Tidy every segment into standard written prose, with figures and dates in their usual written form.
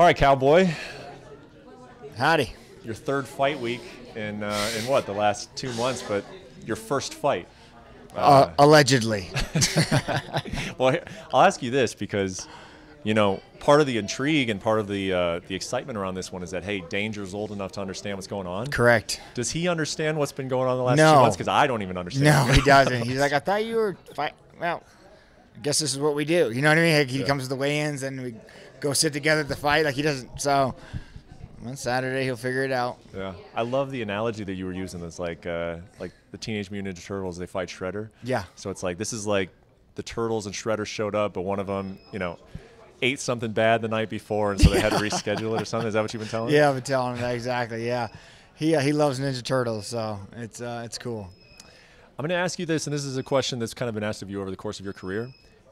All right, Cowboy. Howdy. Your third fight week in what, the last 2 months, but your first fight. Allegedly. Well, I'll ask you this because, you know, part of the intrigue and part of the excitement around this one is that, hey, Danger's old enough to understand what's going on. Correct. Does he understand what's been going on the last No. 2 months? Because I don't even understand. No, he doesn't. He's like, I thought you were fight. Well, I guess this is what we do. You know what I mean? Like he comes to the weigh-ins and we go sit together at the fight. Like he doesn't. So on Saturday he'll figure it out. Yeah, I love the analogy that you were using. That's like the Teenage Mutant Ninja Turtles. They fight Shredder. Yeah. So it's like this is like the Turtles and Shredder showed up, but one of them, you know, ate something bad the night before, and so they had to reschedule it or something. Is that what you've been telling him? Yeah, I've been telling him that exactly. Yeah, he loves Ninja Turtles, so it's cool. I'm going to ask you this, and this is a question that's kind of been asked of you over the course of your career.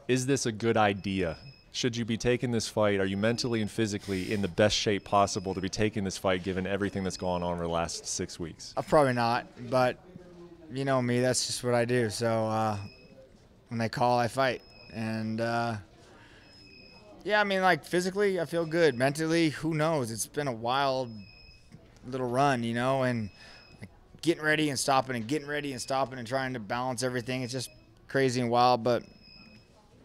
Is this a good idea? Should you be taking this fight? Are you mentally and physically in the best shape possible to be taking this fight given everything that's gone on over the last 6 weeks? Probably not, but you know me, that's just what I do. So when they call, I fight. And yeah, I mean, like physically, I feel good. Mentally, who knows? It's been a wild little run, you know, and like, getting ready and stopping and getting ready and stopping and trying to balance everything. It's just crazy and wild, but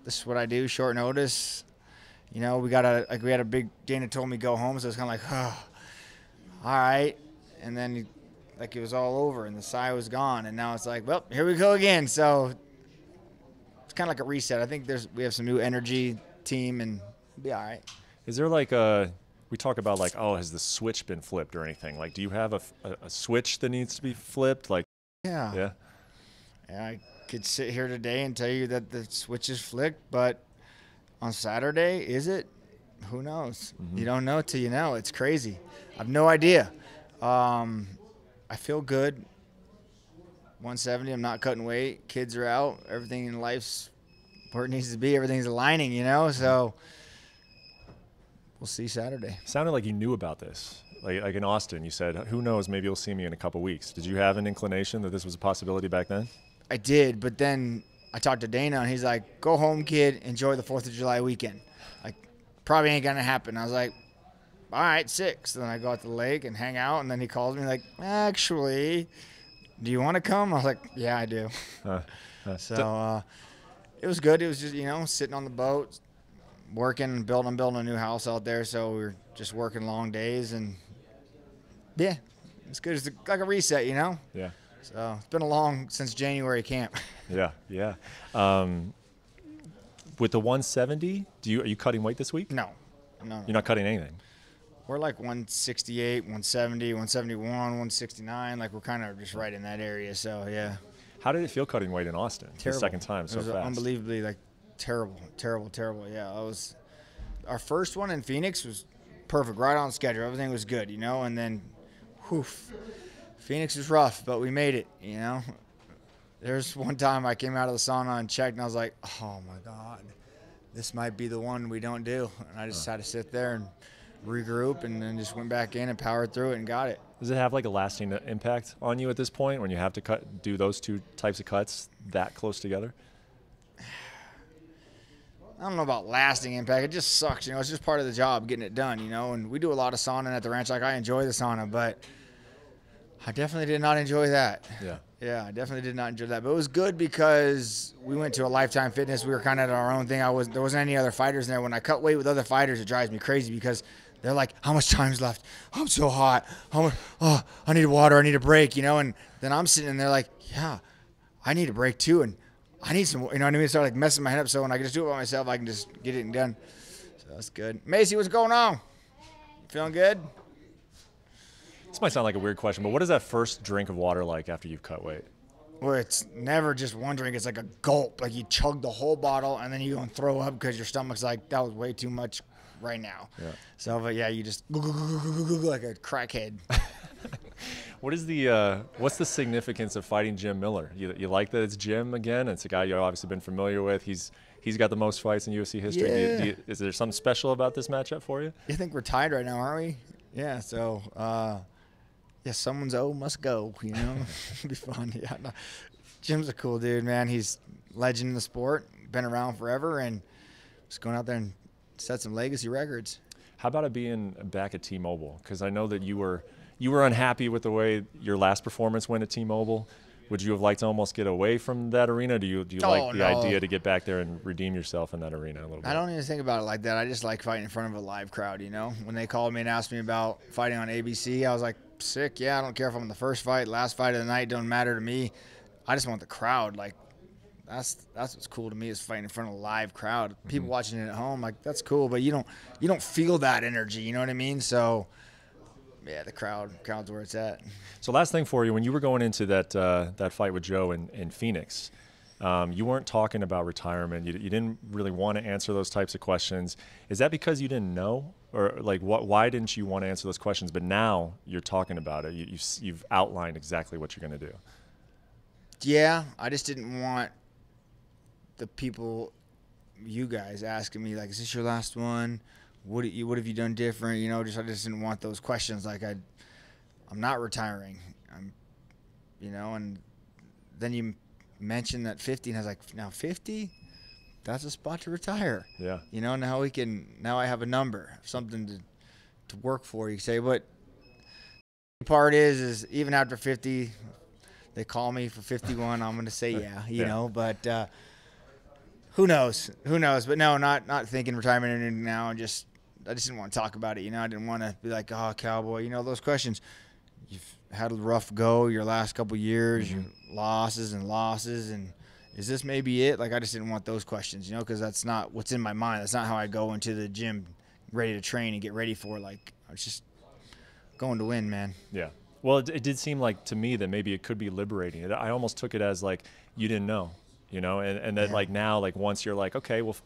this is what I do, short notice. You know, we had a big, Dana told me go home, so it's kind of like, oh, all right. And then like it was all over and the sigh was gone, and now it's like, well, here we go again. So it's kind of like a reset. I think we have some new energy, team, and we'll be all right. Is there like we talk about like, oh, has the switch been flipped or anything? Like, do you have a switch that needs to be flipped? Like, yeah. I could sit here today and tell you that the switch is flicked, but on Saturday, is it? Who knows? Mm-hmm. You don't know till you know. It's crazy. I have no idea. I feel good. 170, I'm not cutting weight. Kids are out. Everything in life's where it needs to be. Everything's aligning, you know? So we'll see Saturday. Sounded like you knew about this. Like in Austin, you said, who knows, maybe you'll see me in a couple weeks. Did you have an inclination that this was a possibility back then? I did, but then I talked to Dana, and he's like, go home, kid. Enjoy the 4th of July weekend. Like, probably ain't going to happen. I was like, all right, 6. Then I go out to the lake and hang out, and then he calls me like, actually, do you want to come? I was like, yeah, I do. So it was good. It was just, you know, sitting on the boat, working and building a new house out there. So we were just working long days, and yeah, it's good. It's like a reset, you know? Yeah. So it's been since January camp. Yeah. With the 170, are you cutting weight this week? No. You're not cutting anything. We're like 168, 170, 171, 169. Like we're kind of just right in that area. So yeah. How did it feel cutting weight in Austin? Terrible. The second time so fast. It was unbelievably like terrible. Yeah, our first one in Phoenix was perfect, right on schedule. Everything was good, you know. And then, Phoenix was rough, but we made it, you know. There's one time I came out of the sauna and checked, and I was like, oh, my God, this might be the one we don't do. And I just had to sit there and regroup and then just went back in and powered through it and got it. Does it have like a lasting impact on you at this point when you have to do those two types of cuts that close together? I don't know about lasting impact. It just sucks, you know. It's just part of the job, getting it done, you know. And we do a lot of sauna at the ranch. Like, I enjoy the sauna, but I definitely did not enjoy that. Yeah, I definitely did not enjoy that. But it was good because we went to a Lifetime Fitness. We were kind of at our own thing. There wasn't any other fighters there. When I cut weight with other fighters, it drives me crazy because they're like, how much time's left? I'm so hot. I need water. I need a break, you know. And then I'm sitting in there like, yeah, I need a break too. And I need some, you know what I mean? Start like messing my head up. So when I can just do it by myself, I can just get it done. So that's good. Macy, what's going on? Feeling good? This might sound like a weird question, but what is that first drink of water like after you've cut weight? Well, it's never just one drink. It's like a gulp. Like you chug the whole bottle and then you go and throw up because your stomach's like, that was way too much right now. Yeah. So, but yeah, you just like a crackhead. What's the significance of fighting Jim Miller? You like that it's Jim again? It's a guy you've obviously been familiar with. He's got the most fights in UFC history. Yeah. Is there something special about this matchup for you? I think we're tied right now, aren't we? Yeah. So, someone's must go. You know, it'd be fun. Yeah. No. Jim's a cool dude, man. He's legend in the sport. Been around forever, and just going out there and set some legacy records. How about it being back at T-Mobile? Because I know that you were unhappy with the way your last performance went at T-Mobile. Would you have liked to almost get away from that arena? Do you like the idea to get back there and redeem yourself in that arena a little bit? I don't even think about it like that. I just like fighting in front of a live crowd, you know? When they called me and asked me about fighting on ABC, I was like, sick, yeah, I don't care if I'm in the first fight, last fight of the night, don't matter to me. I just want the crowd. Like, that's what's cool to me, is fighting in front of a live crowd. People watching it at home, like, that's cool, but you don't feel that energy, you know what I mean? So yeah, the crowd's where it's at. So last thing for you, when you were going into that fight with Joe in Phoenix, you weren't talking about retirement. You didn't really want to answer those types of questions. Is that because you didn't know, or like why didn't you want to answer those questions? But now you're talking about it. You've outlined exactly what you're going to do. Yeah, I just didn't want the people, you guys, asking me like, "Is this your last one? What have you done different?" You know, I just didn't want those questions. Like, I'm not retiring. You know, and then you mentioned that 50, and I was like, now 50, that's a spot to retire. Yeah. You know, now I have a number, something to work for. You say, but the part is even after 50, they call me for 51, I'm going to say yeah, you know, but who knows? But no, not thinking retirement now. I just didn't want to talk about it. You know, I didn't want to be like, oh, Cowboy, you know, those questions. You've had a rough go your last couple years, your losses, and is this maybe it? Like, I just didn't want those questions, you know, because that's not what's in my mind. That's not how I go into the gym ready to train and get ready for. Like, I was just going to win, man. Yeah. Well, it did seem like to me that maybe it could be liberating. I almost took it as like you didn't know, you know, and then like now, like once you're like, okay, well,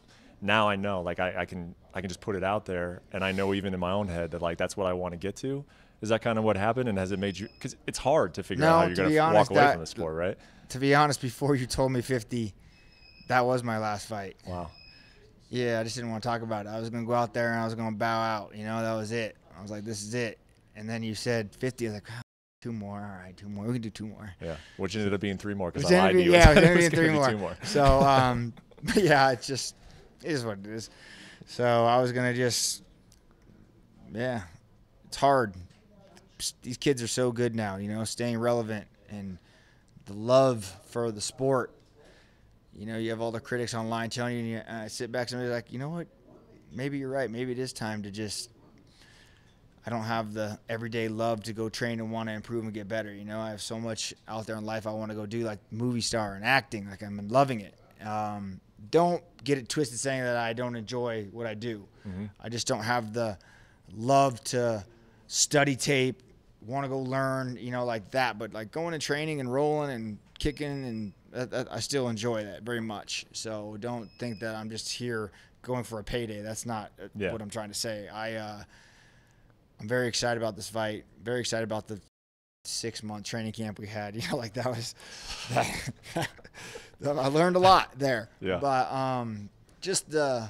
now I know, like I can just put it out there, and I know even in my own head that like that's what I want to get to. Is that kind of what happened, and has it made you? Because it's hard to figure out how you're going to walk away from the sport, right? To be honest, before you told me 50, that was my last fight. Wow. Yeah, I just didn't want to talk about it. I was going to go out there and I was going to bow out. You know, that was it. I was like, this is it. And then you said 50. I was like, oh, 2 more. All right, 2 more. We can do 2 more. Yeah, which ended up being 3 more because I lied to you. Yeah, it ended up being 3 2 more. So, but yeah, it is what it is. So I was going to just, yeah, it's hard. These kids are so good now, you know, staying relevant, and the love for the sport. You know, you have all the critics online telling you, and I sit back, somebody's like, you know what, maybe you're right. Maybe it is time to just, I don't have the everyday love to go train and want to improve and get better. You know, I have so much out there in life I want to go do, like movie star and acting. Like, I'm loving it. Don't get it twisted saying that I don't enjoy what I do. I just don't have the love to study tape, want to go learn, you know, like that. But like going and training and rolling and kicking, and I still enjoy that very much. So don't think that I'm just here going for a payday. That's not what I'm trying to say. I'm very excited about this fight. Very excited about the 6-month training camp we had. You know, like that was I learned a lot there. Yeah. But just the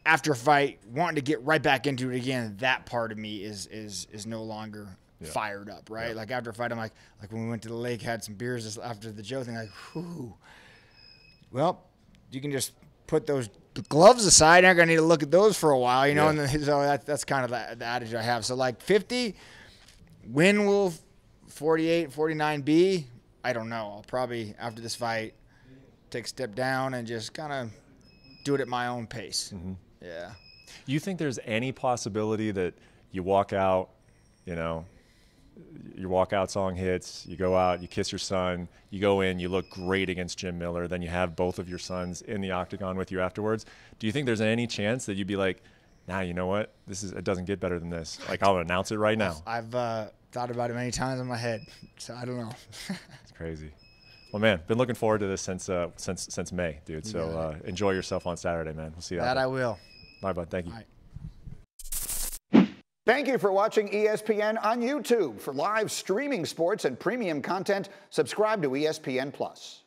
after fight, wanting to get right back into it again, that part of me is no longer fired up, right? Like after a fight, I'm like when we went to the lake, had some beers after the Joe thing, like, whew. Well, you can just put those gloves aside. You're not gonna need to look at those for a while, you know. And then, so that's kind of the attitude I have. So like 50, when will 48, 49 be? I don't know. I'll probably after this fight take a step down and just kind of do it at my own pace. Yeah. You think there's any possibility that you walk out, you know, your walkout song hits, you go out, you kiss your son, you go in, you look great against Jim Miller, then you have both of your sons in the octagon with you afterwards? Do you think there's any chance that you'd be like, nah, you know what, it doesn't get better than this, like I'll announce it right now? I've thought about it many times in my head, so I don't know. It's crazy. Well, man, been looking forward to this since May, dude. So enjoy yourself on Saturday, man. We'll see you out there. That I will. All right, bud. Thank you. All right. Thank you for watching ESPN on YouTube. For live streaming sports and premium content, subscribe to ESPN+.